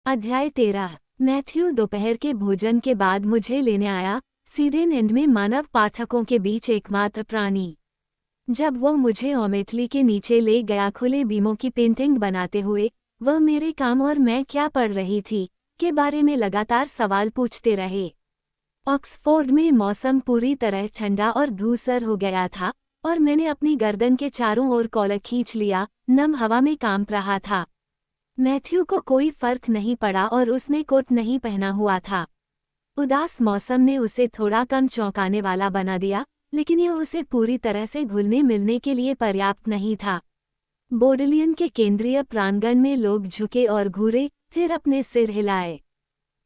अध्याय 13। मैथ्यू दोपहर के भोजन के बाद मुझे लेने आया। सीडेन एंड में मानव पाठकों के बीच एकमात्र प्राणी। जब वह मुझे ओमेटली के नीचे ले गया खुले बीमों की पेंटिंग बनाते हुए, वह मेरे काम और मैं क्या पढ़ रही थी के बारे में लगातार सवाल पूछते रहे। ऑक्सफोर्ड में मौसम पूरी तरह ठंडा और धूसर हो गया था और मैंने अपनी गर्दन के चारों ओर कॉलर खींच लिया, नम हवा में कांप रहा था। मैथ्यू को कोई फर्क नहीं पड़ा और उसने कोट नहीं पहना हुआ था। उदास मौसम ने उसे थोड़ा कम चौंकाने वाला बना दिया, लेकिन यह उसे पूरी तरह से घुलने मिलने के लिए पर्याप्त नहीं था। बोडलियन के केंद्रीय प्रांगण में लोग झुके और घूरे, फिर अपने सिर हिलाए।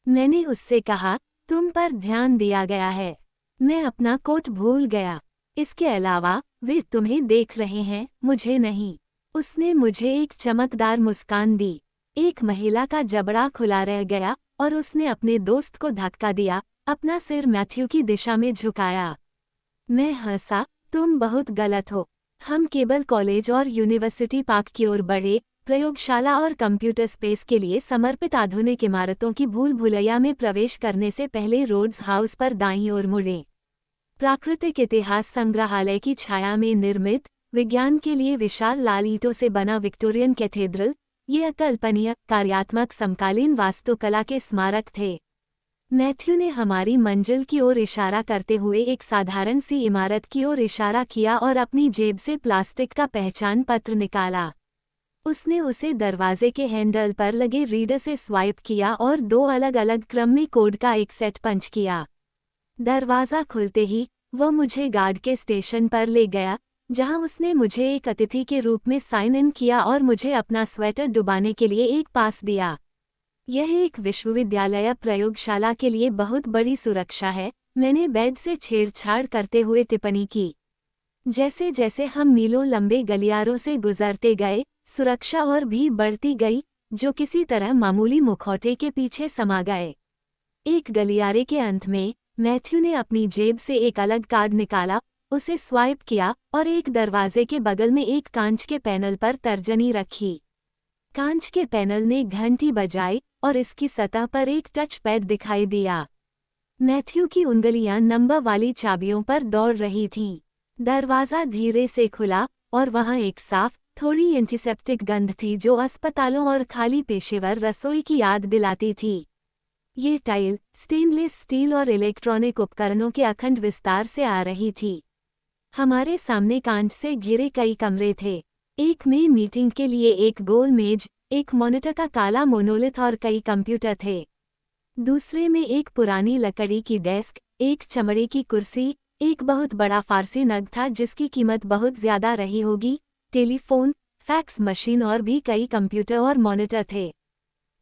मैंने उससे कहा, तुम पर ध्यान दिया गया है। मैं अपना कोट भूल गया। इसके अलावा वे तुम्हें देख रहे हैं, मुझे नहीं। उसने मुझे एक चमकदार मुस्कान दी। एक महिला का जबड़ा खुला रह गया और उसने अपने दोस्त को धक्का दिया, अपना सिर मैथ्यू की दिशा में झुकाया। मैं हंसा, तुम बहुत गलत हो। हम केबल कॉलेज और यूनिवर्सिटी पार्क की ओर बढ़े, प्रयोगशाला और कंप्यूटर स्पेस के लिए समर्पित आधुनिक इमारतों की भूल भुलैया में प्रवेश करने से पहले रोड्स हाउस पर दाईं ओर मुड़े। प्राकृतिक इतिहास संग्रहालय की छाया में निर्मित, विज्ञान के लिए विशाल लाल ईंटों से बना विक्टोरियन कैथेड्रल, ये अकल्पनीय, कार्यात्मक समकालीन वास्तुकला के स्मारक थे। मैथ्यू ने हमारी मंजिल की ओर इशारा करते हुए एक साधारण सी इमारत की ओर इशारा किया और अपनी जेब से प्लास्टिक का पहचान पत्र निकाला। उसने उसे दरवाजे के हैंडल पर लगे रीडर से स्वाइप किया और 2 अलग अलग क्रम में कोड का एक सेट पंच किया। दरवाज़ा खुलते ही वह मुझे गार्ड के स्टेशन पर ले गया, जहां उसने मुझे एक अतिथि के रूप में साइन इन किया और मुझे अपना स्वेटर डुबाने के लिए एक पास दिया। यह एक विश्वविद्यालय प्रयोगशाला के लिए बहुत बड़ी सुरक्षा है, मैंने बेड से छेड़छाड़ करते हुए टिप्पणी की। जैसे जैसे हम मीलों लंबे गलियारों से गुजरते गए, सुरक्षा और भी बढ़ती गई, जो किसी तरह मामूली मुखौटे के पीछे समा गए। एक गलियारे के अंत में मैथ्यू ने अपनी जेब से एक अलग कार्ड निकाला, उसे स्वाइप किया और एक दरवाजे के बगल में एक कांच के पैनल पर तर्जनी रखी। कांच के पैनल ने घंटी बजाई और इसकी सतह पर एक टच पैड दिखाई दिया। मैथ्यू की उंगलियां नंबर वाली चाबियों पर दौड़ रही थीं। दरवाज़ा धीरे से खुला और वहां एक साफ, थोड़ी एंटीसेप्टिक गंध थी जो अस्पतालों और खाली पेशेवर रसोई की याद दिलाती थी। ये टाइल, स्टेनलेस स्टील और इलेक्ट्रॉनिक उपकरणों के अखंड विस्तार से आ रही थी। हमारे सामने कांच से घिरे कई कमरे थे। एक में मीटिंग के लिए एक गोल मेज, एक मॉनिटर का काला मोनोलिथ और कई कंप्यूटर थे। दूसरे में एक पुरानी लकड़ी की डेस्क, एक चमड़े की कुर्सी, एक बहुत बड़ा फारसी नग था जिसकी कीमत बहुत ज्यादा रही होगी, टेलीफोन, फैक्स मशीन और भी कई कंप्यूटर और मॉनिटर थे।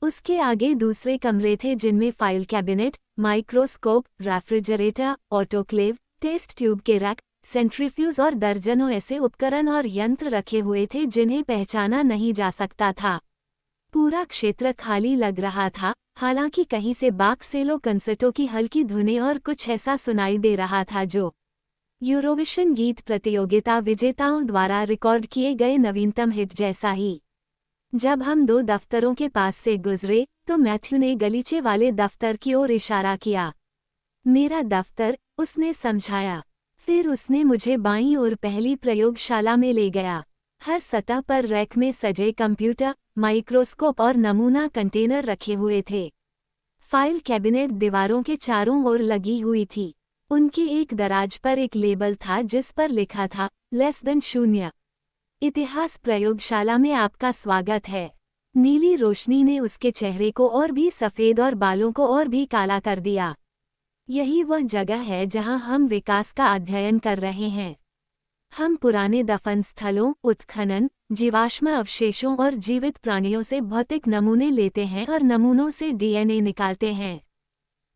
उसके आगे दूसरे कमरे थे जिनमें file cabinet, microscope, refrigerator, autoclave, test tube के रैक, सेंट्रीफ्यूज और दर्जनों ऐसे उपकरण और यंत्र रखे हुए थे जिन्हें पहचाना नहीं जा सकता था। पूरा क्षेत्र खाली लग रहा था, हालांकि कहीं से बाक सेलो कंसर्टों की हल्की धुनें और कुछ ऐसा सुनाई दे रहा था जो यूरोविशन गीत प्रतियोगिता विजेताओं द्वारा रिकॉर्ड किए गए नवीनतम हिट जैसा ही। जब हम 2 दफ्तरों के पास से गुजरे तो मैथ्यू ने गलीचे वाले दफ्तर की ओर इशारा किया। मेरा दफ्तर, उसने समझाया। फिर उसने मुझे बाईं ओर पहली प्रयोगशाला में ले गया। हर सतह पर रैक में सजे कंप्यूटर, माइक्रोस्कोप और नमूना कंटेनर रखे हुए थे। फाइल कैबिनेट दीवारों के चारों ओर लगी हुई थी। उनके एक दराज पर एक लेबल था जिस पर लिखा था, <0। इतिहास प्रयोगशाला में आपका स्वागत है। नीली रोशनी ने उसके चेहरे को और भी सफ़ेद और बालों को और भी काला कर दिया। यही वह जगह है जहां हम विकास का अध्ययन कर रहे हैं। हम पुराने दफन स्थलों, उत्खनन, जीवाश्म अवशेषों और जीवित प्राणियों से भौतिक नमूने लेते हैं और नमूनों से डीएनए निकालते हैं।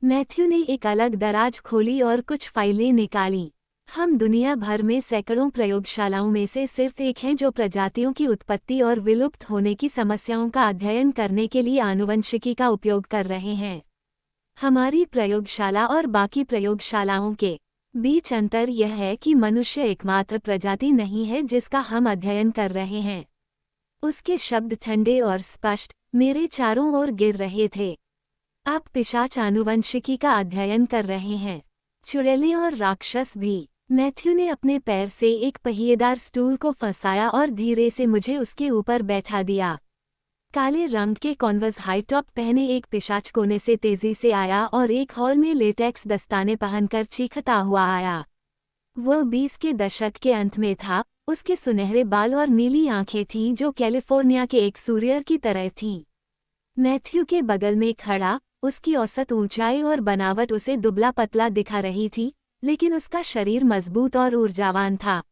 मैथ्यू ने एक अलग दराज खोली और कुछ फाइलें निकालीं। हम दुनिया भर में सैकड़ों प्रयोगशालाओं में से सिर्फ एक हैं जो प्रजातियों की उत्पत्ति और विलुप्त होने की समस्याओं का अध्ययन करने के लिए आनुवंशिकी का उपयोग कर रहे हैं। हमारी प्रयोगशाला और बाकी प्रयोगशालाओं के बीच अंतर यह है कि मनुष्य एकमात्र प्रजाति नहीं है जिसका हम अध्ययन कर रहे हैं। उसके शब्द ठंडे और स्पष्ट, मेरे चारों ओर गिर रहे थे। आप पिशाच आनुवंशिकी का अध्ययन कर रहे हैं। चुड़ैलें और राक्षस भी। मैथ्यू ने अपने पैर से एक पहिएदार स्टूल को फंसाया और धीरे से मुझे उसके ऊपर बैठा दिया। काले रंग के कॉन्वर्स हाई टॉप पहने एक पिशाच कोने से तेजी से आया और एक हॉल में लेटेक्स दस्ताने पहनकर चीखता हुआ आया। वह 20 के दशक के अंत में था। उसके सुनहरे बाल और नीली आंखें थीं जो कैलिफोर्निया के एक सूर्य की तरह थीं। मैथ्यू के बगल में खड़ा, उसकी औसत ऊंचाई और बनावट उसे दुबला पतला दिखा रही थी, लेकिन उसका शरीर मजबूत और ऊर्जावान था।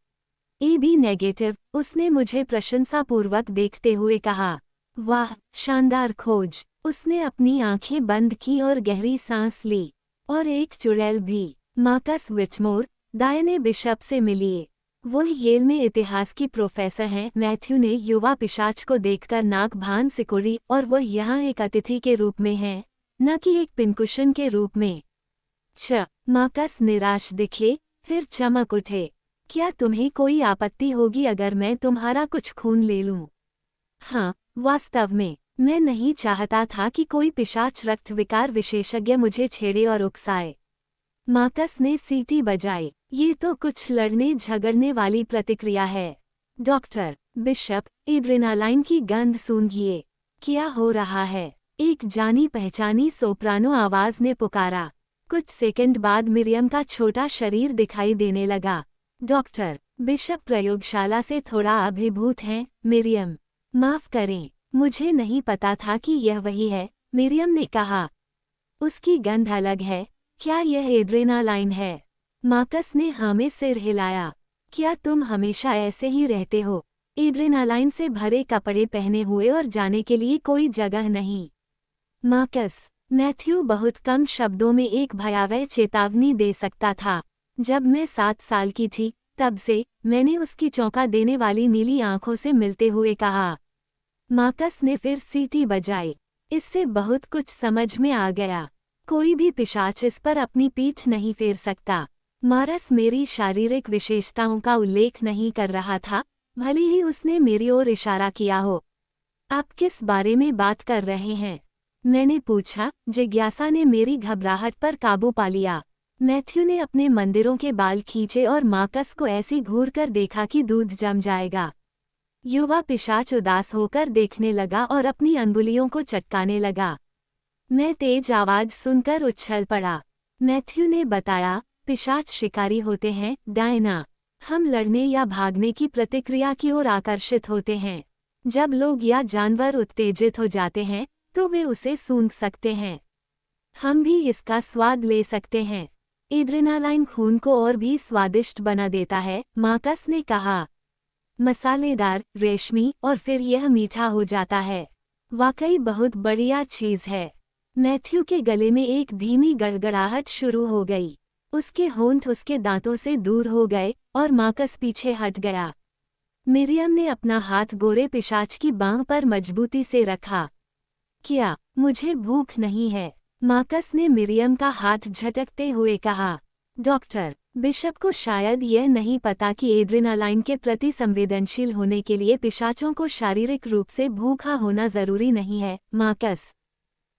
AB नेगेटिव, उसने मुझे प्रशंसापूर्वक देखते हुए कहा। वाह, शानदार खोज। उसने अपनी आंखें बंद की और गहरी सांस ली। और एक चुड़ैल भी। मार्कस विटमोर, डायने बिशप से मिलिए। वो येल में इतिहास की प्रोफेसर हैं। मैथ्यू ने युवा पिशाच को देखकर नाक भान सिकुड़ी। और वह यहाँ एक अतिथि के रूप में है, न कि एक पिनकुशन के रूप में। मार्कस निराश दिखे, फिर चमक उठे। क्या तुम्हें कोई आपत्ति होगी अगर मैं तुम्हारा कुछ खून ले लूं? हाँ, वास्तव में, मैं नहीं चाहता था कि कोई पिशाच रक्त विकार विशेषज्ञ मुझे छेड़े और उकसाए। मार्कस ने सीटी बजाई। ये तो कुछ लड़ने झगड़ने वाली प्रतिक्रिया है। डॉक्टर बिशप, एड्रेनालाइन की गंध सूंघिए। क्या हो रहा है? एक जानी पहचानी सोप्रानो आवाज ने पुकारा। कुछ सेकंड बाद मिरियम का छोटा शरीर दिखाई देने लगा। डॉक्टर बिशप प्रयोगशाला से थोड़ा अभिभूत हैं, मिरियम। माफ करें, मुझे नहीं पता था कि यह वही है, मिरियम ने कहा। उसकी गंध अलग है। क्या यह एड्रेनालाइन है? मार्कस ने हाँ में सिर हिलाया। क्या तुम हमेशा ऐसे ही रहते हो? एड्रेनालाइन से भरे कपड़े पहने हुए और जाने के लिए कोई जगह नहीं। मार्कस, मैथ्यू बहुत कम शब्दों में एक भयावह चेतावनी दे सकता था। जब मैं 7 साल की थी, तब से मैंने उसकी चौंका देने वाली नीली आंखों से मिलते हुए कहा। मार्कस ने फिर सीटी बजाई। इससे बहुत कुछ समझ में आ गया। कोई भी पिशाच इस पर अपनी पीठ नहीं फेर सकता। मार्कस मेरी शारीरिक विशेषताओं का उल्लेख नहीं कर रहा था, भले ही उसने मेरी ओर इशारा किया हो। आप किस बारे में बात कर रहे हैं? मैंने पूछा। जिज्ञासा ने मेरी घबराहट पर काबू पा लिया। मैथ्यू ने अपने मंदिरों के बाल खींचे और मार्कस को ऐसी घूर कर देखा कि दूध जम जाएगा। युवा पिशाच उदास होकर देखने लगा और अपनी अंगुलियों को चटकाने लगा। मैं तेज आवाज सुनकर उछल पड़ा। मैथ्यू ने बताया, पिशाच शिकारी होते हैं, डायना। हम लड़ने या भागने की प्रतिक्रिया की ओर आकर्षित होते हैं। जब लोग या जानवर उत्तेजित हो जाते हैं, तो वे उसे सूंघ सकते हैं। हम भी इसका स्वाद ले सकते हैं। एड्रेनालाइन खून को और भी स्वादिष्ट बना देता है, मार्कस ने कहा। मसालेदार, रेशमी और फिर यह मीठा हो जाता है। वाकई बहुत बढ़िया चीज है। मैथ्यू के गले में एक धीमी गड़गड़ाहट शुरू हो गई। उसके होंठ उसके दांतों से दूर हो गए और मार्कस पीछे हट गया। मिरियम ने अपना हाथ गोरे पिशाच की बांह पर मजबूती से रखा। क्या मुझे भूख नहीं है? मार्कस ने मिरियम का हाथ झटकते हुए कहा। डॉक्टर बिशप को शायद यह नहीं पता कि एड्रेनालाइन के प्रति संवेदनशील होने के लिए पिशाचों को शारीरिक रूप से भूखा होना जरूरी नहीं है, मार्कस।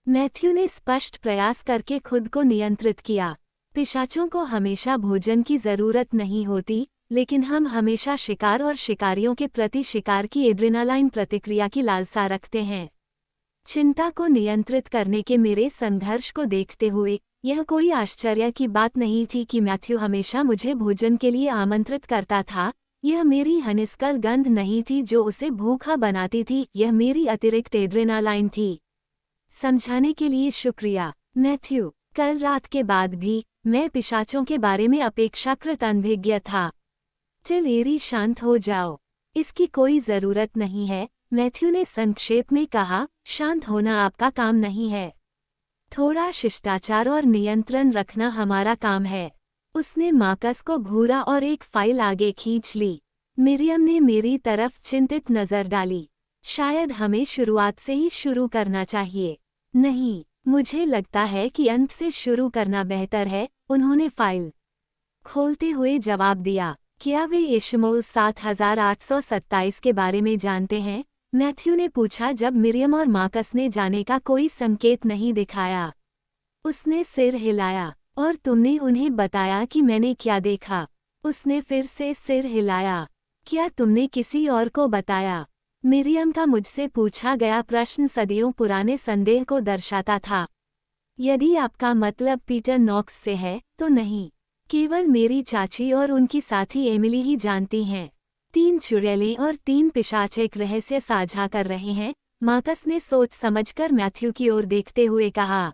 मैथ्यू ने स्पष्ट प्रयास करके खुद को नियंत्रित किया। पिशाचों को हमेशा भोजन की जरूरत नहीं होती, लेकिन हम हमेशा शिकार और शिकारियों के प्रति शिकार की एड्रेनालाइन प्रतिक्रिया की लालसा रखते हैं। चिंता को नियंत्रित करने के मेरे संघर्ष को देखते हुए यह कोई आश्चर्य की बात नहीं थी कि मैथ्यू हमेशा मुझे भोजन के लिए आमंत्रित करता था। यह मेरी हनिस्कल गंध नहीं थी जो उसे भूखा बनाती थी, यह मेरी अतिरिक्त एड्रेनालाइन थी। समझाने के लिए शुक्रिया, मैथ्यू। कल रात के बाद भी मैं पिशाचों के बारे में अपेक्षाकृत अनभिज्ञ था। टिलेरी, शांत हो जाओ। इसकी कोई जरूरत नहीं है, मैथ्यू ने संक्षेप में कहा। शांत होना आपका काम नहीं है। थोड़ा शिष्टाचार और नियंत्रण रखना हमारा काम है। उसने मार्कस को घूरा और एक फाइल आगे खींच ली। मिरियम ने मेरी तरफ चिंतित नजर डाली। शायद हमें शुरुआत से ही शुरू करना चाहिए। नहीं, मुझे लगता है कि अंत से शुरू करना बेहतर है, उन्होंने फाइल खोलते हुए जवाब दिया। क्या वे इशमोल 7827 के बारे में जानते हैं? मैथ्यू ने पूछा जब मिरियम और मार्कस ने जाने का कोई संकेत नहीं दिखाया। उसने सिर हिलाया। और तुमने उन्हें बताया कि मैंने क्या देखा? उसने फिर से सिर हिलाया। क्या तुमने किसी और को बताया? मिरियम का मुझसे पूछा गया प्रश्न सदियों पुराने संदेह को दर्शाता था। यदि आपका मतलब पीटर नॉक्स से है तो नहीं, केवल मेरी चाची और उनकी साथी एमिली ही जानती हैं। 3 चुड़ैलें और 3 पिशाच एक रहस्य साझा कर रहे हैं, मार्कस ने सोच समझकर मैथ्यू की ओर देखते हुए कहा।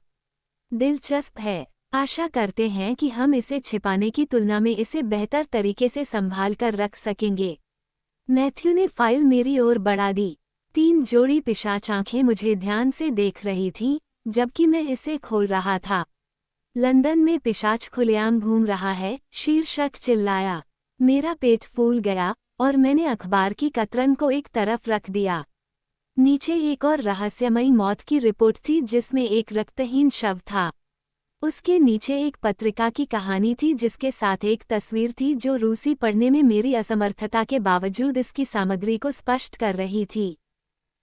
दिलचस्प है। आशा करते हैं कि हम इसे छिपाने की तुलना में इसे बेहतर तरीके से संभाल कर रख सकेंगे। मैथ्यू ने फाइल मेरी ओर बढ़ा दी। 3 जोड़ी पिशाच आंखें मुझे ध्यान से देख रही थीं, जबकि मैं इसे खोल रहा था। लंदन में पिशाच खुलेआम घूम रहा है, शीर्षक चिल्लाया। मेरा पेट फूल गया और मैंने अखबार की कतरन को एक तरफ रख दिया। नीचे एक और रहस्यमयी मौत की रिपोर्ट थी जिसमें एक रक्तहीन शव था। उसके नीचे एक पत्रिका की कहानी थी जिसके साथ एक तस्वीर थी जो रूसी पढ़ने में मेरी असमर्थता के बावजूद इसकी सामग्री को स्पष्ट कर रही थी।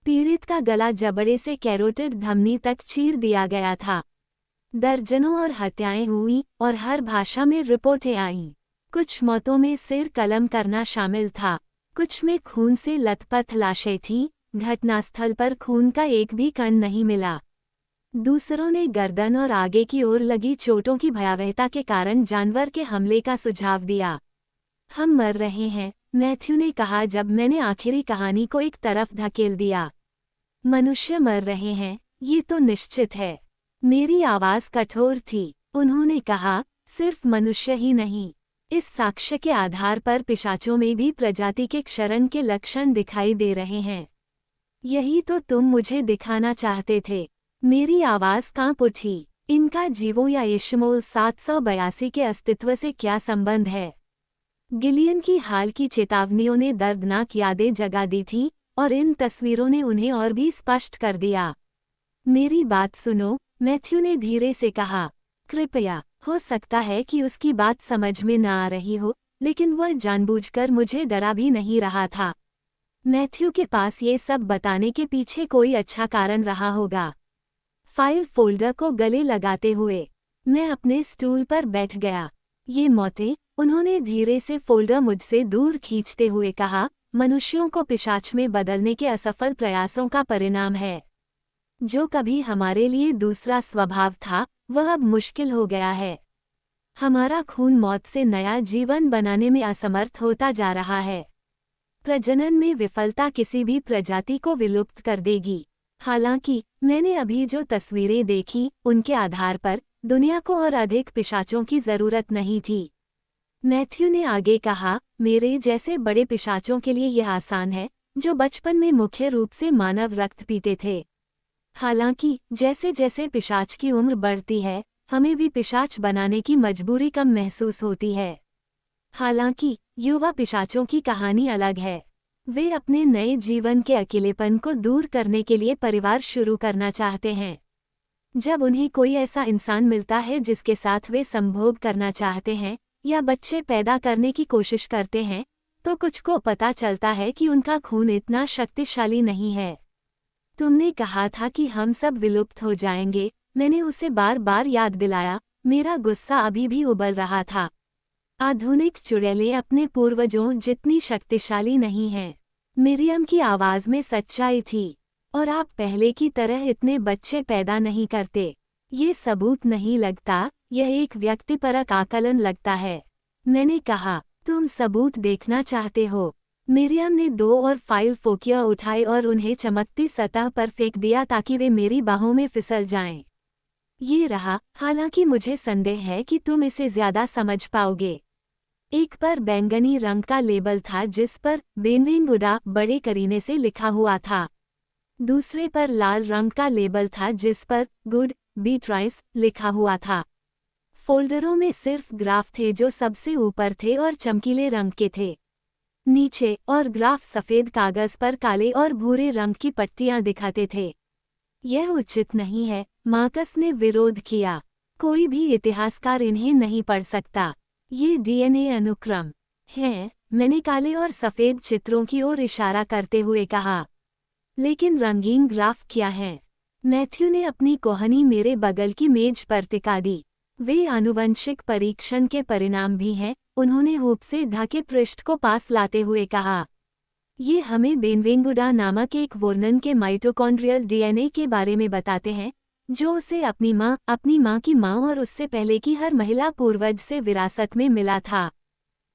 पीड़ित का गला जबड़े से कैरोटिड धमनी तक चीर दिया गया था। दर्जनों और हत्याएं हुईं और हर भाषा में रिपोर्टें आईं। कुछ मौतों में सिर कलम करना शामिल था, कुछ में खून से लथपथ लाशें थीं। घटनास्थल पर खून का एक भी कण नहीं मिला। दूसरों ने गर्दन और आगे की ओर लगी चोटों की भयावहता के कारण जानवर के हमले का सुझाव दिया। हम मर रहे हैं, मैथ्यू ने कहा जब मैंने आखिरी कहानी को एक तरफ धकेल दिया। मनुष्य मर रहे हैं, ये तो निश्चित है। मेरी आवाज़ कठोर थी। उन्होंने कहा, सिर्फ मनुष्य ही नहीं। इस साक्ष्य के आधार पर पिशाचों में भी प्रजाति के क्षरण के लक्षण दिखाई दे रहे हैं। यही तो तुम मुझे दिखाना चाहते थे। मेरी आवाज़ कांप उठी। इनका जीवों या इश्मोल 782 के अस्तित्व से क्या संबंध है? गिलियन की हाल की चेतावनियों ने दर्दनाक यादें जगा दी थीं और इन तस्वीरों ने उन्हें और भी स्पष्ट कर दिया। मेरी बात सुनो, मैथ्यू ने धीरे से कहा। कृपया। हो सकता है कि उसकी बात समझ में न आ रही हो, लेकिन वह जानबूझकर मुझे डरा भी नहीं रहा था। मैथ्यू के पास ये सब बताने के पीछे कोई अच्छा कारण रहा होगा। फाइल फोल्डर को गले लगाते हुए मैं अपने स्टूल पर बैठ गया। ये मौतें, उन्होंने धीरे से फोल्डर मुझसे दूर खींचते हुए कहा, मनुष्यों को पिशाच में बदलने के असफल प्रयासों का परिणाम है। जो कभी हमारे लिए दूसरा स्वभाव था, वह अब मुश्किल हो गया है। हमारा खून मौत से नया जीवन बनाने में असमर्थ होता जा रहा है। प्रजनन में विफलता किसी भी प्रजाति को विलुप्त कर देगी। हालांकि मैंने अभी जो तस्वीरें देखी, उनके आधार पर दुनिया को और अधिक पिशाचों की जरूरत नहीं थी। मैथ्यू ने आगे कहा, मेरे जैसे बड़े पिशाचों के लिए यह आसान है, जो बचपन में मुख्य रूप से मानव रक्त पीते थे। हालांकि जैसे जैसे पिशाच की उम्र बढ़ती है, हमें भी पिशाच बनाने की मजबूरी कम महसूस होती है। हालांकि युवा पिशाचों की कहानी अलग है। वे अपने नए जीवन के अकेलेपन को दूर करने के लिए परिवार शुरू करना चाहते हैं। जब उन्हें कोई ऐसा इंसान मिलता है जिसके साथ वे संभोग करना चाहते हैं या बच्चे पैदा करने की कोशिश करते हैं, तो कुछ को पता चलता है कि उनका खून इतना शक्तिशाली नहीं है। तुमने कहा था कि हम सब विलुप्त हो जाएंगे, मैंने उसे बार बार याद दिलाया। मेरा गुस्सा अभी भी उबल रहा था। आधुनिक चुड़ैलें अपने पूर्वजों जितनी शक्तिशाली नहीं हैं। मिरियम की आवाज़ में सच्चाई थी। और आप पहले की तरह इतने बच्चे पैदा नहीं करते। ये सबूत नहीं लगता, यह एक व्यक्तिपरक आकलन लगता है। मैंने कहा, तुम सबूत देखना चाहते हो? मिरियम ने 2 और फाइल फोकिया उठाए और उन्हें चमकती सतह पर फेंक दिया ताकि वे मेरी बाहों में फिसल जाएं। ये रहा, हालांकि मुझे संदेह है कि तुम इसे ज्यादा समझ पाओगे। एक पर बैंगनी रंग का लेबल था जिस पर बेनविंगुडा बड़े करीने से लिखा हुआ था। दूसरे पर लाल रंग का लेबल था जिस पर गुड बीट्राइस लिखा हुआ था। फोल्डरों में सिर्फ ग्राफ थे जो सबसे ऊपर थे और चमकीले रंग के थे। नीचे और ग्राफ सफ़ेद कागज पर काले और भूरे रंग की पट्टियां दिखाते थे। यह उचित नहीं है, मार्कस ने विरोध किया। कोई भी इतिहासकार इन्हें नहीं पढ़ सकता। ये डीएनए अनुक्रम हैं, मैंने काले और सफ़ेद चित्रों की ओर इशारा करते हुए कहा। लेकिन रंगीन ग्राफ क्या है? मैथ्यू ने अपनी कहानी मेरे बगल की मेज पर टिका दी। वे आनुवंशिक परीक्षण के परिणाम भी हैं, उन्होंने हूप से ढके पृष्ठ को पास लाते हुए कहा। ये हमें बेनवेंगुडा नामक एक वर्णन के माइटोकॉन्ड्रियल डीएनए के बारे में बताते हैं, जो उसे अपनी माँ की माँ और उससे पहले की हर महिला पूर्वज से विरासत में मिला था।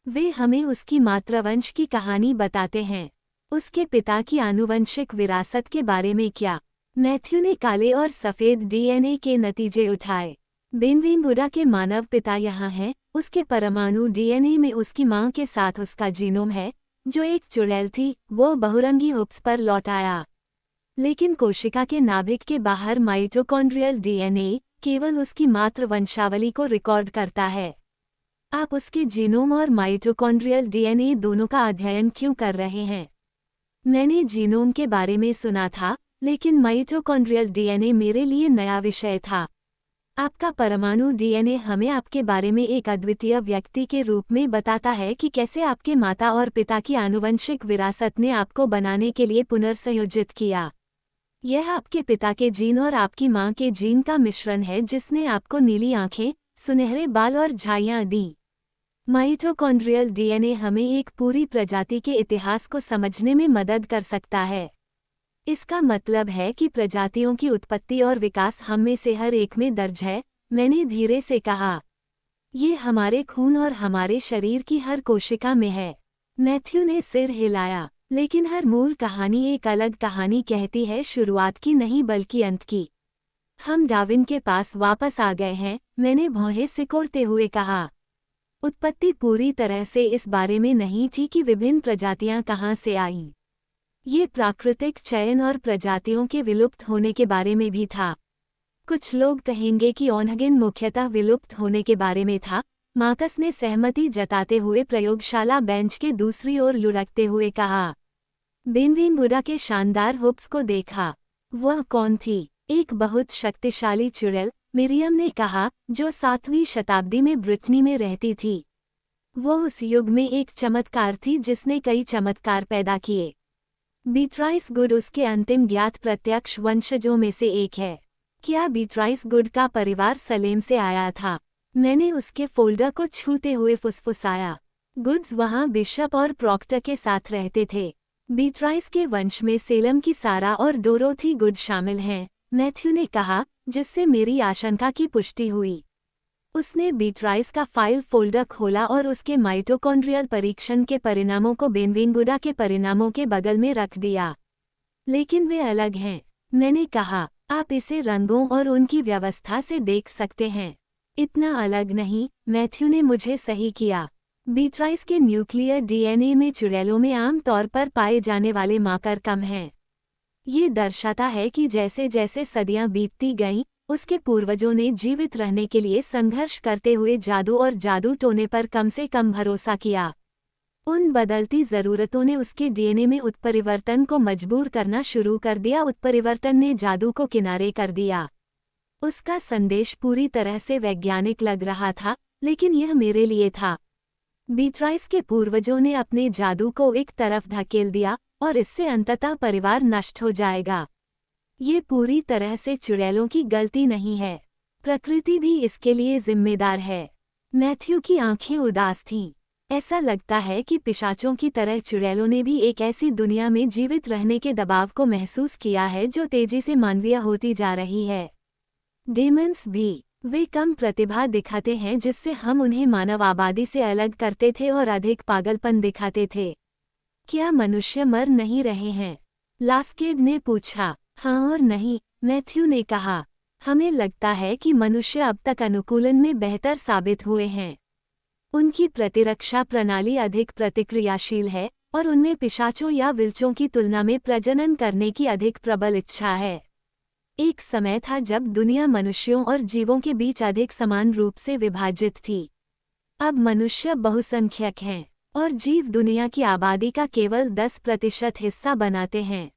वे हमें उसकी मातृवंश की कहानी बताते हैं। उसके पिता की आनुवंशिक विरासत के बारे में क्या? मैथ्यू ने काले और सफ़ेद डीएनए के नतीजे उठाए। बेनवेंगुडा के मानव पिता यहाँ हैं, उसके परमाणु डीएनए में उसकी माँ के साथ उसका जीनोम है, जो एक चुड़ैल थी, वो बहुरंगी हुप्स पर लौट आया। लेकिन कोशिका के नाभिक के बाहर माइटोकॉन्ड्रियल डीएनए केवल उसकी मातृ वंशावली को रिकॉर्ड करता है। आप उसके जीनोम और माइटोकॉन्ड्रियल डीएनए दोनों का अध्ययन क्यों कर रहे हैं? मैंने जीनोम के बारे में सुना था, लेकिन माइटोकॉन्ड्रियल डीएनए मेरे लिए नया विषय था। आपका परमाणु डीएनए हमें आपके बारे में एक अद्वितीय व्यक्ति के रूप में बताता है कि कैसे आपके माता और पिता की आनुवंशिक विरासत ने आपको बनाने के लिए पुनर्संयोजित किया। यह आपके पिता के जीन और आपकी माँ के जीन का मिश्रण है जिसने आपको नीली आंखें, सुनहरे बाल और झाइयाँ दी। माइटोकॉन्ड्रियल डीएनए हमें एक पूरी प्रजाति के इतिहास को समझने में मदद कर सकता है। इसका मतलब है कि प्रजातियों की उत्पत्ति और विकास हम में से हर एक में दर्ज है, मैंने धीरे से कहा। ये हमारे खून और हमारे शरीर की हर कोशिका में है। मैथ्यू ने सिर हिलाया। लेकिन हर मूल कहानी एक अलग कहानी कहती है, शुरुआत की नहीं बल्कि अंत की। हम डार्विन के पास वापस आ गए हैं, मैंने भौहें सिकोड़ते हुए कहा। उत्पत्ति पूरी तरह से इस बारे में नहीं थी कि विभिन्न प्रजातियां कहाँ से आईं। ये प्राकृतिक चयन और प्रजातियों के विलुप्त होने के बारे में भी था। कुछ लोग कहेंगे कि ओनहगिन मुख्यतः विलुप्त होने के बारे में था, मार्कस ने सहमति जताते हुए प्रयोगशाला बेंच के दूसरी ओर लुढ़कते हुए कहा। बेनवेंगुडा के शानदार हुप्स को देखा। वह कौन थी? एक बहुत शक्तिशाली चुड़ैल, मिरियम ने कहा, जो 7वीं शताब्दी में ब्रिटनी में रहती थी। वो उस युग में एक चमत्कार थी जिसने कई चमत्कार पैदा किए। बीट्राइस गुड उसके अंतिम ज्ञात प्रत्यक्ष वंशजों में से एक है। क्या बीट्राइस गुड का परिवार सलेम से आया था? मैंने उसके फोल्डर को छूते हुए फुसफुसाया। गुड्स वहाँ बिशप और प्रॉक्टर के साथ रहते थे। बीट्राइस के वंश में सेलम की सारा और डोरोथी गुड शामिल हैं, मैथ्यू ने कहा, जिससे मेरी आशंका की पुष्टि हुई। उसने बीट्राइस का फाइल फोल्डर खोला और उसके माइटोकॉन्ड्रियल परीक्षण के परिणामों को बेनवेंगुडा के परिणामों के बगल में रख दिया। लेकिन वे अलग हैं, मैंने कहा। आप इसे रंगों और उनकी व्यवस्था से देख सकते हैं। इतना अलग नहीं, मैथ्यू ने मुझे सही किया। बीट्राइस के न्यूक्लियर डीएनए में चुड़ैलों में आम तौर पर पाए जाने वाले मार्कर कम हैं। ये दर्शाता है कि जैसे जैसे सदियां बीतती गईं, उसके पूर्वजों ने जीवित रहने के लिए संघर्ष करते हुए जादू और जादू टोने पर कम से कम भरोसा किया। उन बदलती ज़रूरतों ने उसके डीएनए में उत्परिवर्तन को मजबूर करना शुरू कर दिया। उत्परिवर्तन ने जादू को किनारे कर दिया। उसका संदेश पूरी तरह से वैज्ञानिक लग रहा था, लेकिन यह मेरे लिए था। बीट्राइस के पूर्वजों ने अपने जादू को एक तरफ धकेल दिया और इससे अंततः परिवार नष्ट हो जाएगा। ये पूरी तरह से चुड़ैलों की गलती नहीं है, प्रकृति भी इसके लिए जिम्मेदार है। मैथ्यू की आंखें उदास थीं। ऐसा लगता है कि पिशाचों की तरह चुड़ैलों ने भी एक ऐसी दुनिया में जीवित रहने के दबाव को महसूस किया है जो तेजी से मानवीय होती जा रही है। डेमन्स भी, वे कम प्रतिभा दिखाते हैं जिससे हम उन्हें मानव आबादी से अलग करते थे और अधिक पागलपन दिखाते थे। क्या मनुष्य मर नहीं रहे हैं? लास्केड ने पूछा। हाँ और नहीं, मैथ्यू ने कहा। हमें लगता है कि मनुष्य अब तक अनुकूलन में बेहतर साबित हुए हैं। उनकी प्रतिरक्षा प्रणाली अधिक प्रतिक्रियाशील है और उनमें पिशाचों या विल्चों की तुलना में प्रजनन करने की अधिक प्रबल इच्छा है। एक समय था जब दुनिया मनुष्यों और जीवों के बीच अधिक समान रूप से विभाजित थी। अब मनुष्य बहुसंख्यक हैं और जीव दुनिया की आबादी का केवल 10% हिस्सा बनाते हैं।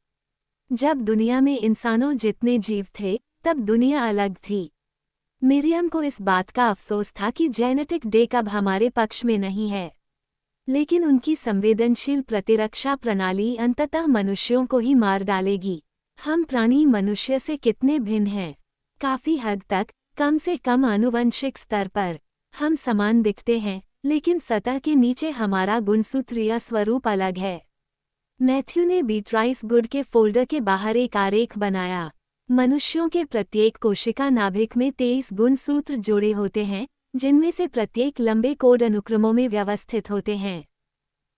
जब दुनिया में इंसानों जितने जीव थे, तब दुनिया अलग थी। मिरियम को इस बात का अफसोस था कि जेनेटिक डेक अब हमारे पक्ष में नहीं है। लेकिन उनकी संवेदनशील प्रतिरक्षा प्रणाली अंततः मनुष्यों को ही मार डालेगी। हम प्राणी मनुष्य से कितने भिन्न हैं? काफी हद तक, कम से कम आनुवंशिक स्तर पर। हम समान दिखते हैं, लेकिन सतह के नीचे हमारा गुणसूत्र या स्वरूप अलग है। मैथ्यू ने बीट्राइस गुड के फोल्डर के बाहर एक आरेख बनाया। मनुष्यों के प्रत्येक कोशिका नाभिक में 23 गुणसूत्र जोड़े होते हैं, जिनमें से प्रत्येक लंबे कोड अनुक्रमों में व्यवस्थित होते हैं।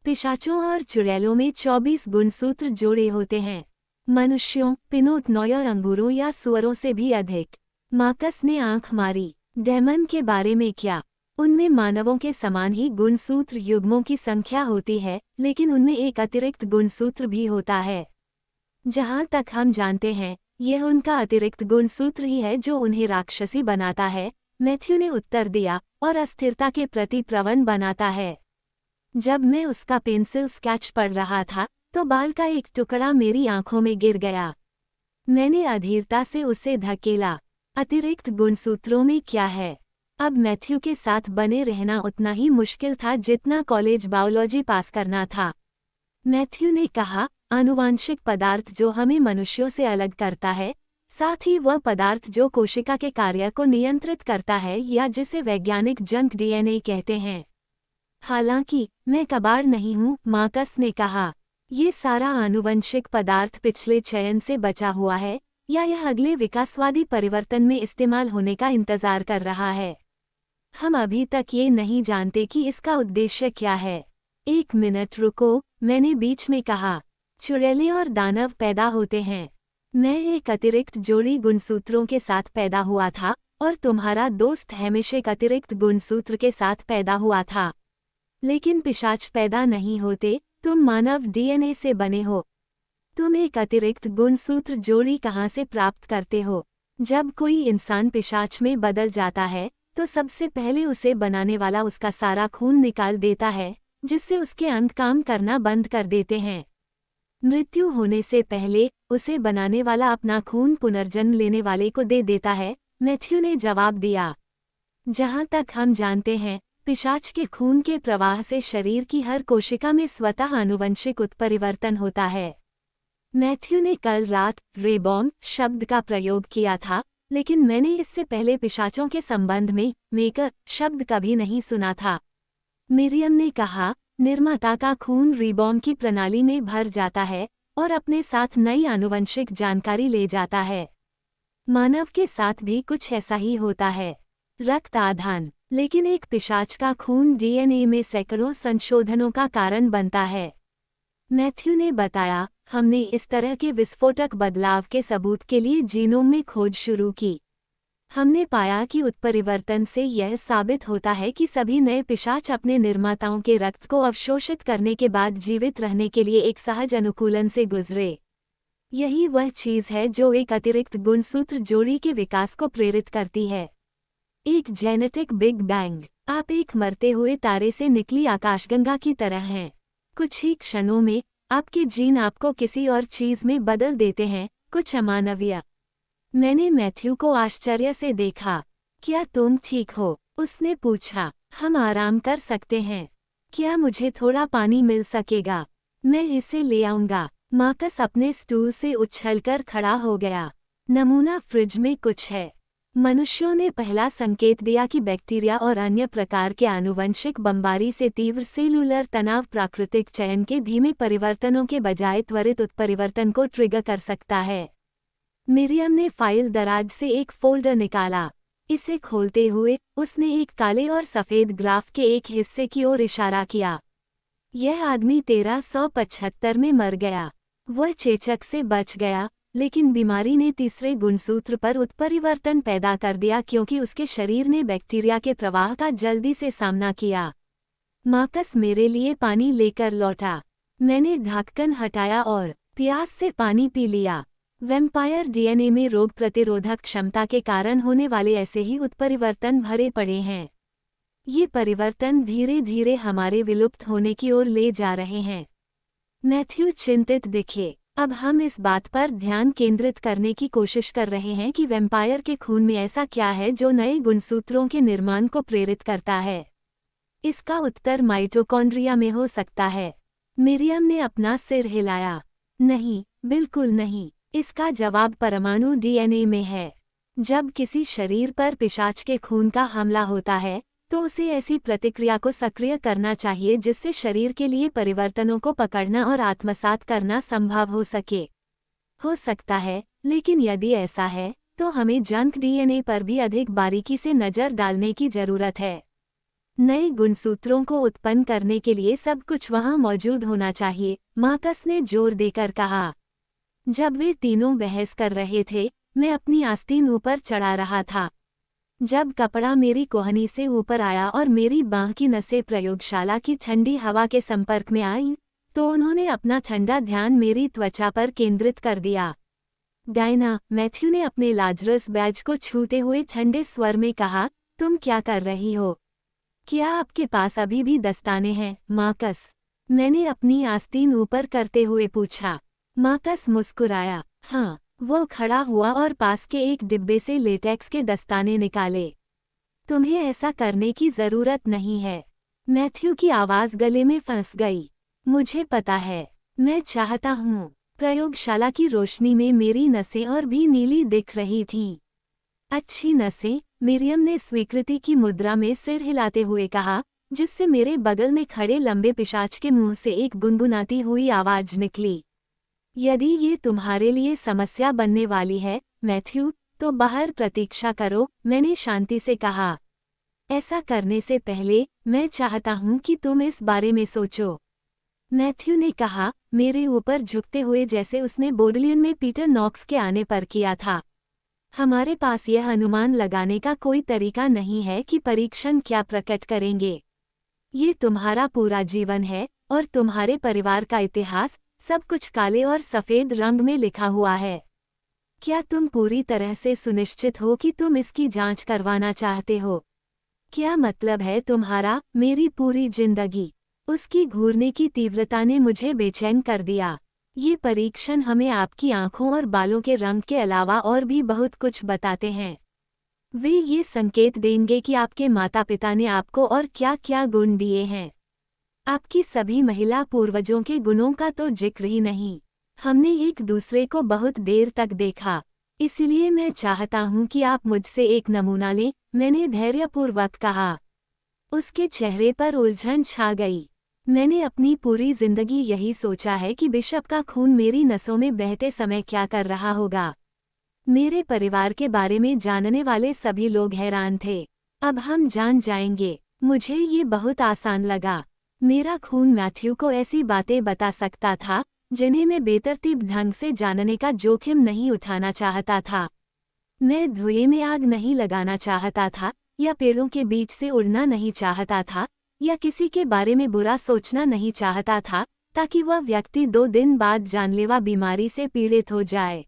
पिशाचों और चुड़ैलों में 24 गुणसूत्र जोड़े होते हैं। मनुष्यों, पिनोट नॉयर अंगूरों या सुअरों से भी अधिक। मार्कस ने आंख मारी। डेमन के बारे में क्या? उनमें मानवों के समान ही गुणसूत्र युग्मों की संख्या होती है, लेकिन उनमें एक अतिरिक्त गुणसूत्र भी होता है। जहां तक हम जानते हैं, यह उनका अतिरिक्त गुणसूत्र ही है जो उन्हें राक्षसी बनाता है, मैथ्यू ने उत्तर दिया, और अस्थिरता के प्रति प्रवण बनाता है। जब मैं उसका पेंसिल स्केच पढ़ रहा था, तो बाल का एक टुकड़ा मेरी आंखों में गिर गया। मैंने अधीरता से उसे धकेला। अतिरिक्त गुणसूत्रों में क्या है? अब मैथ्यू के साथ बने रहना उतना ही मुश्किल था जितना कॉलेज बायोलॉजी पास करना था। मैथ्यू ने कहा, आनुवांशिक पदार्थ जो हमें मनुष्यों से अलग करता है, साथ ही वह पदार्थ जो कोशिका के कार्य को नियंत्रित करता है या जिसे वैज्ञानिक जंक डीएनए कहते हैं। हालांकि मैं कबाड़ नहीं हूँ, मार्कस ने कहा। ये सारा आनुवंशिक पदार्थ पिछले चयन से बचा हुआ है, या यह अगले विकासवादी परिवर्तन में इस्तेमाल होने का इंतजार कर रहा है। हम अभी तक ये नहीं जानते कि इसका उद्देश्य क्या है। एक मिनट रुको, मैंने बीच में कहा। चुड़ैलें और दानव पैदा होते हैं। मैं एक अतिरिक्त जोड़ी गुणसूत्रों के साथ पैदा हुआ था, और तुम्हारा दोस्त हैमिश एक अतिरिक्त गुणसूत्र के साथ पैदा हुआ था। लेकिन पिशाच पैदा नहीं होते, तुम मानव डीएनए से बने हो। तुम एक अतिरिक्त गुणसूत्र जोड़ी कहाँ से प्राप्त करते हो? जब कोई इंसान पिशाच में बदल जाता है, तो सबसे पहले उसे बनाने वाला उसका सारा खून निकाल देता है, जिससे उसके अंग काम करना बंद कर देते हैं। मृत्यु होने से पहले उसे बनाने वाला अपना खून पुनर्जन्म लेने वाले को दे देता है, मैथ्यू ने जवाब दिया। जहां तक हम जानते हैं, पिशाच के खून के प्रवाह से शरीर की हर कोशिका में स्वतः आनुवंशिक उत्परिवर्तन होता है। मैथ्यू ने कल रात रेबॉम शब्द का प्रयोग किया था, लेकिन मैंने इससे पहले पिशाचों के संबंध में मेकर शब्द कभी नहीं सुना था। मिरियम ने कहा, निर्माता का खून रिबॉम की प्रणाली में भर जाता है और अपने साथ नई आनुवंशिक जानकारी ले जाता है। मानव के साथ भी कुछ ऐसा ही होता है। रक्त आधान। लेकिन एक पिशाच का खून डीएनए में सैकड़ों संशोधनों का कारण बनता है। मैथ्यू ने बताया, हमने इस तरह के विस्फोटक बदलाव के सबूत के लिए जीनोम में खोज शुरू की। हमने पाया कि उत्परिवर्तन से यह साबित होता है कि सभी नए पिशाच अपने निर्माताओं के रक्त को अवशोषित करने के बाद जीवित रहने के लिए एक सहज अनुकूलन से गुजरे। यही वह चीज है जो एक अतिरिक्त गुणसूत्र जोड़ी के विकास को प्रेरित करती है। एक जेनेटिक बिग बैंग। आप एक मरते हुए तारे से निकली आकाशगंगा की तरह हैं। कुछ ही क्षणों में आपके जीन आपको किसी और चीज में बदल देते हैं, कुछ अमानवीय। मैंने मैथ्यू को आश्चर्य से देखा। क्या तुम ठीक हो? उसने पूछा। हम आराम कर सकते हैं। क्या मुझे थोड़ा पानी मिल सकेगा? मैं इसे ले आऊंगा। मार्कस अपने स्टूल से उछलकर खड़ा हो गया। नमूना फ्रिज में कुछ है। मनुष्यों ने पहला संकेत दिया कि बैक्टीरिया और अन्य प्रकार के आनुवंशिक बमबारी से तीव्र सेलुलर तनाव प्राकृतिक चयन के धीमे परिवर्तनों के बजाय त्वरित उत्परिवर्तन को ट्रिगर कर सकता है। मिरियम ने फाइल दराज से एक फोल्डर निकाला। इसे खोलते हुए उसने एक काले और सफ़ेद ग्राफ के एक हिस्से की ओर इशारा किया। यह आदमी 1375 में मर गया। वह चेचक से बच गया, लेकिन बीमारी ने तीसरे गुणसूत्र पर उत्परिवर्तन पैदा कर दिया क्योंकि उसके शरीर ने बैक्टीरिया के प्रवाह का जल्दी से सामना किया। मार्कस मेरे लिए पानी लेकर लौटा। मैंने ढक्कन हटाया और प्यास से पानी पी लिया। वैम्पायर डीएनए में रोग प्रतिरोधक क्षमता के कारण होने वाले ऐसे ही उत्परिवर्तन भरे पड़े हैं। ये परिवर्तन धीरे धीरे हमारे विलुप्त होने की ओर ले जा रहे हैं। मैथ्यू चिंतित दिखे। अब हम इस बात पर ध्यान केंद्रित करने की कोशिश कर रहे हैं कि वैम्पायर के खून में ऐसा क्या है जो नए गुणसूत्रों के निर्माण को प्रेरित करता है। इसका उत्तर माइटोकॉन्ड्रिया में हो सकता है। मिरियम ने अपना सिर हिलाया। नहीं, बिल्कुल नहीं। इसका जवाब परमाणु डीएनए में है। जब किसी शरीर पर पिशाच के खून का हमला होता है तो उसे ऐसी प्रतिक्रिया को सक्रिय करना चाहिए जिससे शरीर के लिए परिवर्तनों को पकड़ना और आत्मसात करना संभव हो सके। हो सकता है, लेकिन यदि ऐसा है तो हमें जंक डीएनए पर भी अधिक बारीकी से नज़र डालने की जरूरत है। नए गुणसूत्रों को उत्पन्न करने के लिए सब कुछ वहां मौजूद होना चाहिए, मार्कस ने जोर देकर कहा। जब वे तीनों बहस कर रहे थे, मैं अपनी आस्तीन ऊपर चढ़ा रहा था। जब कपड़ा मेरी कोहनी से ऊपर आया और मेरी बांह की नसें प्रयोगशाला की ठंडी हवा के संपर्क में आईं, तो उन्होंने अपना ठंडा ध्यान मेरी त्वचा पर केंद्रित कर दिया। डायना, मैथ्यू ने अपने लाजरस बैज को छूते हुए ठंडे स्वर में कहा, तुम क्या कर रही हो? क्या आपके पास अभी भी दस्ताने हैं, मार्कस? मैंने अपनी आस्तीन ऊपर करते हुए पूछा। मार्कस मुस्कुराया। हाँ। वो खड़ा हुआ और पास के एक डिब्बे से लेटेक्स के दस्ताने निकाले। तुम्हें ऐसा करने की जरूरत नहीं है। मैथ्यू की आवाज गले में फंस गई। मुझे पता है, मैं चाहता हूँ। प्रयोगशाला की रोशनी में मेरी नसें और भी नीली दिख रही थीं। अच्छी नसें, मिरियम ने स्वीकृति की मुद्रा में सिर हिलाते हुए कहा, जिससे मेरे बगल में खड़े लंबे पिशाच के मुंह से एक गुनगुनाती हुई आवाज निकली। यदि ये तुम्हारे लिए समस्या बनने वाली है, मैथ्यू, तो बाहर प्रतीक्षा करो, मैंने शांति से कहा। ऐसा करने से पहले, मैं चाहता हूँ कि तुम इस बारे में सोचो। मैथ्यू ने कहा, मेरे ऊपर झुकते हुए जैसे उसने बोडलियन में पीटर नॉक्स के आने पर किया था। हमारे पास यह अनुमान लगाने का कोई तरीका नहीं है कि परीक्षण क्या प्रकट करेंगे। ये तुम्हारा पूरा जीवन है, और तुम्हारे परिवार का इतिहास, सब कुछ काले और सफ़ेद रंग में लिखा हुआ है। क्या तुम पूरी तरह से सुनिश्चित हो कि तुम इसकी जांच करवाना चाहते हो? क्या मतलब है तुम्हारा, मेरी पूरी जिंदगी? उसकी घूरने की तीव्रता ने मुझे बेचैन कर दिया। ये परीक्षण हमें आपकी आंखों और बालों के रंग के अलावा और भी बहुत कुछ बताते हैं। वे ये संकेत देंगे कि आपके माता पिता ने आपको और क्या क्या गुण दिए हैं। आपकी सभी महिला पूर्वजों के गुणों का तो जिक्र ही नहीं। हमने एक दूसरे को बहुत देर तक देखा, इसलिए मैं चाहता हूं कि आप मुझसे एक नमूना लें, मैंने धैर्यपूर्वक कहा। उसके चेहरे पर उलझन छा गई। मैंने अपनी पूरी जिंदगी यही सोचा है कि बिशप का खून मेरी नसों में बहते समय क्या कर रहा होगा। मेरे परिवार के बारे में जानने वाले सभी लोग हैरान थे। अब हम जान जाएंगे। मुझे ये बहुत आसान लगा। मेरा खून मैथ्यू को ऐसी बातें बता सकता था जिन्हें मैं बेतरतीब ढंग से जानने का जोखिम नहीं उठाना चाहता था। मैं धुएं में आग नहीं लगाना चाहता था, या पेड़ों के बीच से उड़ना नहीं चाहता था, या किसी के बारे में बुरा सोचना नहीं चाहता था, ताकि वह व्यक्ति 2 दिन बाद जानलेवा बीमारी से पीड़ित हो जाए।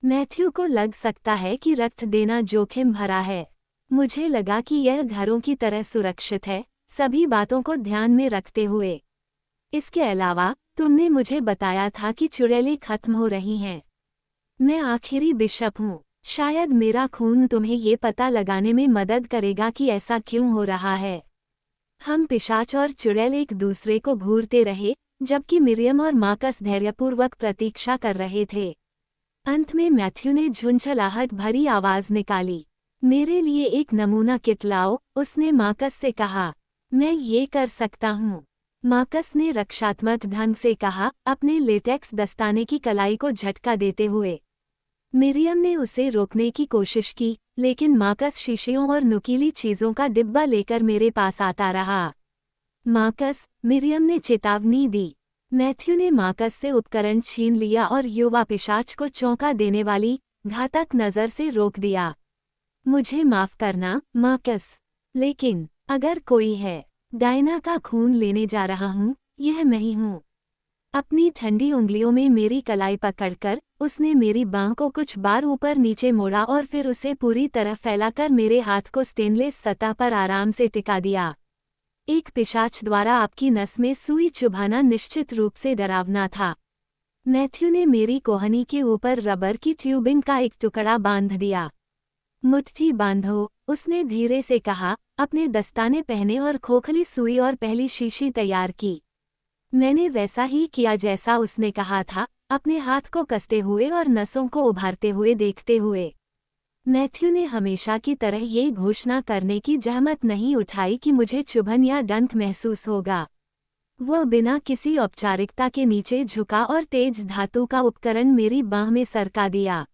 मैथ्यू को लग सकता है कि रक्त देना जोखिम भरा है। मुझे लगा कि यह घरों की तरह सुरक्षित है, सभी बातों को ध्यान में रखते हुए। इसके अलावा, तुमने मुझे बताया था कि चुड़ैलें खत्म हो रही हैं। मैं आखिरी बिशप हूँ। शायद मेरा खून तुम्हें ये पता लगाने में मदद करेगा कि ऐसा क्यों हो रहा है। हम पिशाच और चुड़ैल एक दूसरे को घूरते रहे, जबकि मिरियम और मार्कस धैर्यपूर्वक प्रतीक्षा कर रहे थे। अंत में मैथ्यू ने झुंझलाहट भरी आवाज निकाली। मेरे लिए एक नमूना किट लाओ, उसने मार्कस से कहा। मैं ये कर सकता हूँ, मार्कस ने रक्षात्मक ढंग से कहा, अपने लेटेक्स दस्ताने की कलाई को झटका देते हुए। मिरियम ने उसे रोकने की कोशिश की, लेकिन मार्कस शीशियों और नुकीली चीजों का डिब्बा लेकर मेरे पास आता रहा। मार्कस, मिरियम ने चेतावनी दी। मैथ्यू ने मार्कस से उपकरण छीन लिया और युवा पिशाच को चौंका देने वाली घातक नज़र से रोक दिया। मुझे माफ करना, मार्कस, लेकिन अगर कोई है, डायना का खून लेने जा रहा हूँ, यह मैं ही हूँ। अपनी ठंडी उंगलियों में मेरी कलाई पकड़कर उसने मेरी बांह को कुछ बार ऊपर नीचे मोड़ा और फिर उसे पूरी तरह फैलाकर मेरे हाथ को स्टेनलेस सतह पर आराम से टिका दिया। एक पिशाच द्वारा आपकी नस में सुई चुभाना निश्चित रूप से डरावना था। मैथ्यू ने मेरी कोहनी के ऊपर रबर की ट्यूबिंग का एक टुकड़ा बांध दिया। मुट्ठी बांधो, उसने धीरे से कहा, अपने दस्ताने पहने और खोखली सुई और पहली शीशी तैयार की। मैंने वैसा ही किया जैसा उसने कहा था, अपने हाथ को कसते हुए और नसों को उभारते हुए देखते हुए। मैथ्यू ने हमेशा की तरह ये घोषणा करने की जहमत नहीं उठाई कि मुझे चुभन या डंक महसूस होगा। वह बिना किसी औपचारिकता के नीचे झुका और तेज धातु का उपकरण मेरी बांह में सरका दिया।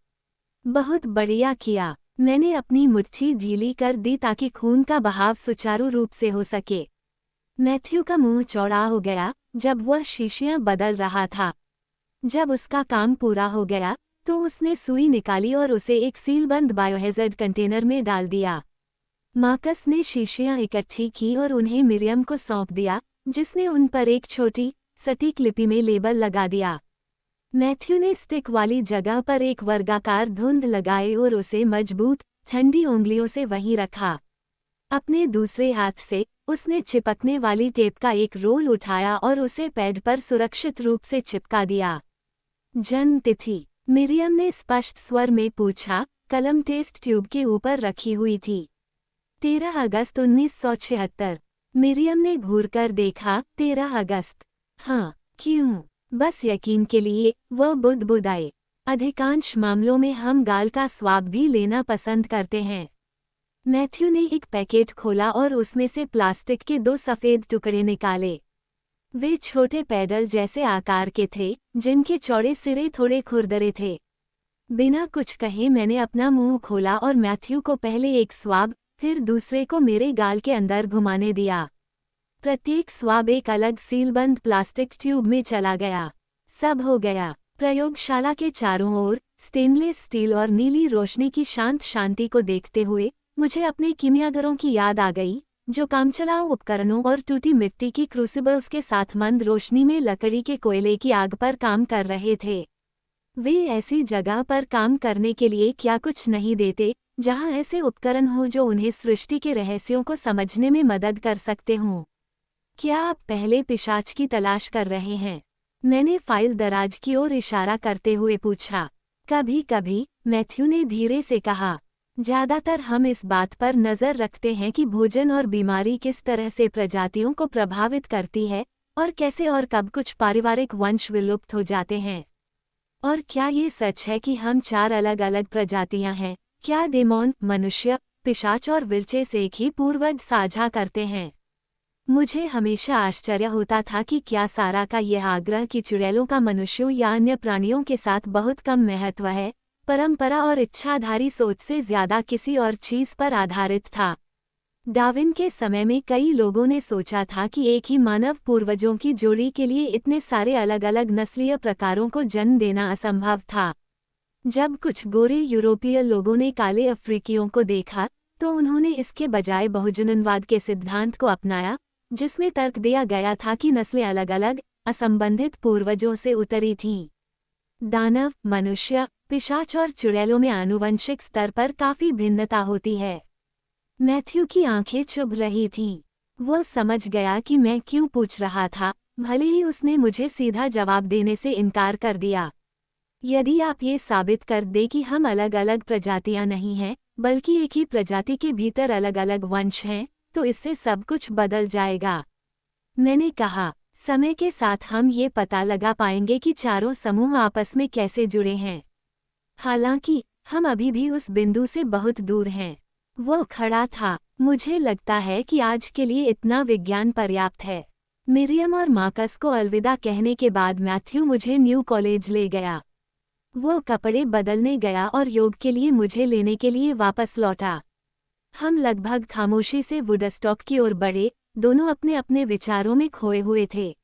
बहुत बढ़िया किया। मैंने अपनी मुट्ठी ढीली कर दी ताकि खून का बहाव सुचारू रूप से हो सके। मैथ्यू का मुंह चौड़ा हो गया जब वह शीशियां बदल रहा था। जब उसका काम पूरा हो गया तो उसने सुई निकाली और उसे एक सीलबंद बायोहैज़र्ड कंटेनर में डाल दिया। मार्कस ने शीशियां इकट्ठी की और उन्हें मिरियम को सौंप दिया, जिसने उन पर एक छोटी, सटीक लिपि में लेबल लगा दिया। मैथ्यू ने स्टिक वाली जगह पर एक वर्गाकार धुंध लगाए और उसे मजबूत, ठंडी उंगलियों से वहीं रखा। अपने दूसरे हाथ से, उसने चिपकने वाली टेप का एक रोल उठाया और उसे पैड पर सुरक्षित रूप से चिपका दिया। जन्म तिथि, मिरियम ने स्पष्ट स्वर में पूछा, कलम टेस्ट ट्यूब के ऊपर रखी हुई थी। 13 अगस्त 1976। मिरियम ने घूरकर देखा, 13 अगस्त। हाँ, क्यों? बस यकीन के लिए, वह बुदबुदाए। अधिकांश मामलों में हम गाल का स्वाब भी लेना पसंद करते हैं। मैथ्यू ने एक पैकेट खोला और उसमें से प्लास्टिक के 2 सफ़ेद टुकड़े निकाले। वे छोटे पैडल जैसे आकार के थे, जिनके चौड़े सिरे थोड़े खुरदरे थे। बिना कुछ कहे मैंने अपना मुंह खोला और मैथ्यू को पहले एक स्वाब, फिर दूसरे को मेरे गाल के अंदर घुमाने दिया। प्रत्येक स्वाब एक अलग सीलबंद प्लास्टिक ट्यूब में चला गया। सब हो गया। प्रयोगशाला के चारों ओर, स्टेनलेस स्टील और नीली रोशनी की शांत शांति को देखते हुए, मुझे अपने कीमियागरों की याद आ गई, जो कामचलाऊ उपकरणों और टूटी मिट्टी की क्रूसिबल्स के साथ मंद रोशनी में लकड़ी के कोयले की आग पर काम कर रहे थे। वे ऐसी जगह पर काम करने के लिए क्या कुछ नहीं देते, जहां ऐसे उपकरण हों जो उन्हें सृष्टि के रहस्यों को समझने में मदद कर सकते हों। क्या आप पहले पिशाच की तलाश कर रहे हैं? मैंने फाइल दराज की ओर इशारा करते हुए पूछा। कभी कभी, मैथ्यू ने धीरे से कहा। ज्यादातर हम इस बात पर नज़र रखते हैं कि भोजन और बीमारी किस तरह से प्रजातियों को प्रभावित करती है, और कैसे और कब कुछ पारिवारिक वंश विलुप्त हो जाते हैं। और क्या ये सच है कि हम 4 अलग अलग प्रजातियां हैं? क्या डेमोन, मनुष्य, पिशाच और विल्चेस एक ही पूर्वज साझा करते हैं? मुझे हमेशा आश्चर्य होता था कि क्या सारा का यह आग्रह कि चुड़ैलों का मनुष्यों या अन्य प्राणियों के साथ बहुत कम महत्व है, परंपरा और इच्छाधारी सोच से ज्यादा किसी और चीज पर आधारित था। डार्विन के समय में कई लोगों ने सोचा था कि एक ही मानव पूर्वजों की जोड़ी के लिए इतने सारे अलग अलग नस्लीय प्रकारों को जन्म देना असंभव था। जब कुछ गोरे यूरोपीय लोगों ने काले अफ्रीकियों को देखा, तो उन्होंने इसके बजाय बहुजननवाद के सिद्धांत को अपनाया, जिसमें तर्क दिया गया था कि नस्लें अलग अलग, असंबंधित पूर्वजों से उतरी थीं। दानव, मनुष्य, पिशाच और चुड़ैलों में आनुवंशिक स्तर पर काफी भिन्नता होती है। मैथ्यू की आंखें चुभ रही थीं। वो समझ गया कि मैं क्यों पूछ रहा था, भले ही उसने मुझे सीधा जवाब देने से इनकार कर दिया। यदि आप ये साबित कर दें कि हम अलग अलग प्रजातियां नहीं हैं, बल्कि एक ही प्रजाति के भीतर अलग अलग वंश हैं, तो इससे सब कुछ बदल जाएगा। मैंने कहा, समय के साथ हम ये पता लगा पाएंगे कि चारों समूह आपस में कैसे जुड़े हैं। हालांकि, हम अभी भी उस बिंदु से बहुत दूर हैं। वो खड़ा था। मुझे लगता है कि आज के लिए इतना विज्ञान पर्याप्त है। मिरियम और मार्कस को अलविदा कहने के बाद मैथ्यू मुझे न्यू कॉलेज ले गया। वो कपड़े बदलने गया और योग के लिए मुझे लेने के लिए वापस लौटा। हम लगभग खामोशी से वुडस्टॉक की ओर बढ़े, दोनों अपने अपने विचारों में खोए हुए थे।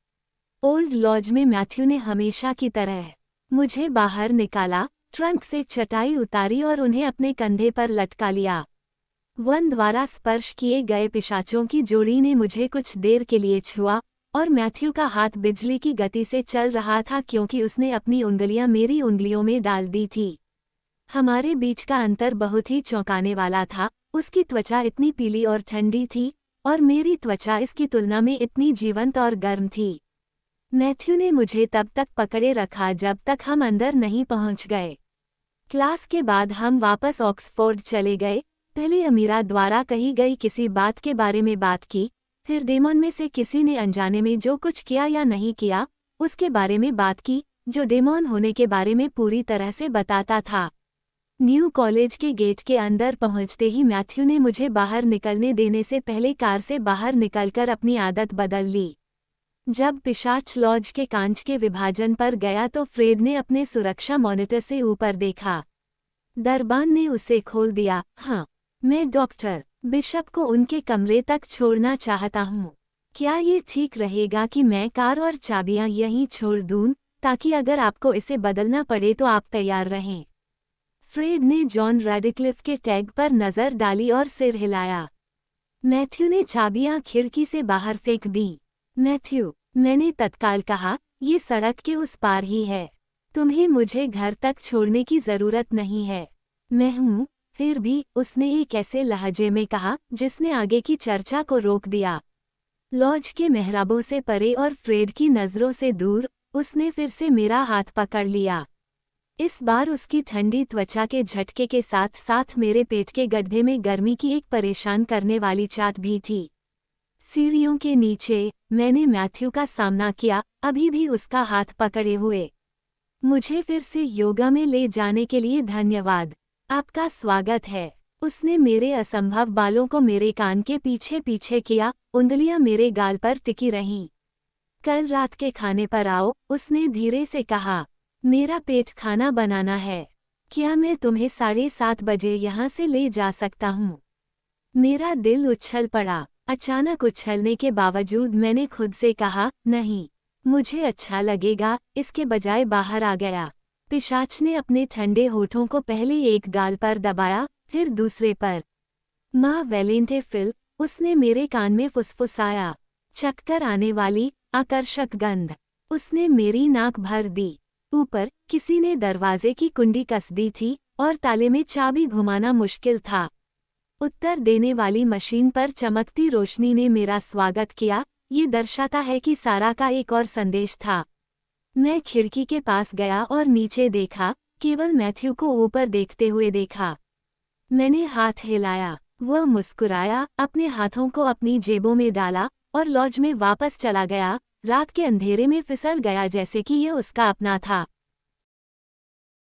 ओल्ड लॉज में मैथ्यू ने हमेशा की तरह मुझे बाहर निकाला, ट्रंक से चटाई उतारी और उन्हें अपने कंधे पर लटका लिया। वन द्वारा स्पर्श किए गए पिशाचों की जोड़ी ने मुझे कुछ देर के लिए छुआ, और मैथ्यू का हाथ बिजली की गति से चल रहा था क्योंकि उसने अपनी उंगलियां मेरी उंगलियों में डाल दी थी। हमारे बीच का अंतर बहुत ही चौंकाने वाला था। उसकी त्वचा इतनी पीली और ठंडी थी, और मेरी त्वचा इसकी तुलना में इतनी जीवंत और गर्म थी। मैथ्यू ने मुझे तब तक पकड़े रखा जब तक हम अंदर नहीं पहुंच गए। क्लास के बाद हम वापस ऑक्सफोर्ड चले गए। पहले अमीरा द्वारा कही गई किसी बात के बारे में बात की, फिर डेमन में से किसी ने अनजाने में जो कुछ किया या नहीं किया उसके बारे में बात की, जो डेमन होने के बारे में पूरी तरह से बताता था। न्यू कॉलेज के गेट के अंदर पहुंचते ही मैथ्यू ने मुझे बाहर निकलने देने से पहले कार से बाहर निकलकर अपनी आदत बदल ली। जब पिशाच लॉज के कांच के विभाजन पर गया तो फ्रेड ने अपने सुरक्षा मॉनिटर से ऊपर देखा। दरबान ने उसे खोल दिया। हाँ, मैं डॉक्टर बिशप को उनके कमरे तक छोड़ना चाहता हूँ। क्या ये ठीक रहेगा कि मैं कार और चाबियां यहीं छोड़ दूं, ताकि अगर आपको इसे बदलना पड़े तो आप तैयार रहें? फ्रेड ने जॉन रेडिक्लिफ के टैग पर नज़र डाली और सिर हिलाया। मैथ्यू ने चाबियां खिड़की से बाहर फेंक दी। मैथ्यू, मैंने तत्काल कहा, ये सड़क के उस पार ही है। तुम्हें मुझे घर तक छोड़ने की ज़रूरत नहीं है। मैं हूँ। फिर भी, उसने एक ऐसे लहजे में कहा जिसने आगे की चर्चा को रोक दिया। लॉज के मेहराबों से परे और फ्रेड की नज़रों से दूर, उसने फिर से मेरा हाथ पकड़ लिया। इस बार उसकी ठंडी त्वचा के झटके के साथ साथ मेरे पेट के गड्ढे में गर्मी की एक परेशान करने वाली चाट भी थी। सीढ़ियों के नीचे, मैंने मैथ्यू का सामना किया, अभी भी उसका हाथ पकड़े हुए। मुझे फिर से योगा में ले जाने के लिए धन्यवाद। आपका स्वागत है। उसने मेरे असंभव बालों को मेरे कान के पीछे पीछे किया, उंगलियां मेरे गाल पर टिकी रहीं। कल रात के खाने पर आओ, उसने धीरे से कहा। मेरा पेट खाना बनाना है। क्या मैं तुम्हें 7:30 बजे यहाँ से ले जा सकता हूँ? मेरा दिल उछल पड़ा। अचानक उछलने के बावजूद मैंने खुद से कहा, नहीं, मुझे अच्छा लगेगा, इसके बजाय बाहर आ गया। पिशाच ने अपने ठंडे होठों को पहले एक गाल पर दबाया, फिर दूसरे पर। माँ वेलेंटे फिल, उसने मेरे कान में फुसफुसाया। चक्कर आने वाली, आकर्षक गंध। उसने मेरी नाक भर दी। ऊपर, किसी ने दरवाजे की कुंडी कस दी थी, और ताले में चाबी घुमाना मुश्किल था। उत्तर देने वाली मशीन पर चमकती रोशनी ने मेरा स्वागत किया। ये दर्शाता है कि सारा का एक और संदेश था। मैं खिड़की के पास गया और नीचे देखा, केवल मैथ्यू को ऊपर देखते हुए देखा। मैंने हाथ हिलाया। वह मुस्कुराया, अपने हाथों को अपनी जेबों में डाला और लॉज में वापस चला गया। रात के अंधेरे में फिसल गया जैसे कि यह उसका अपना था।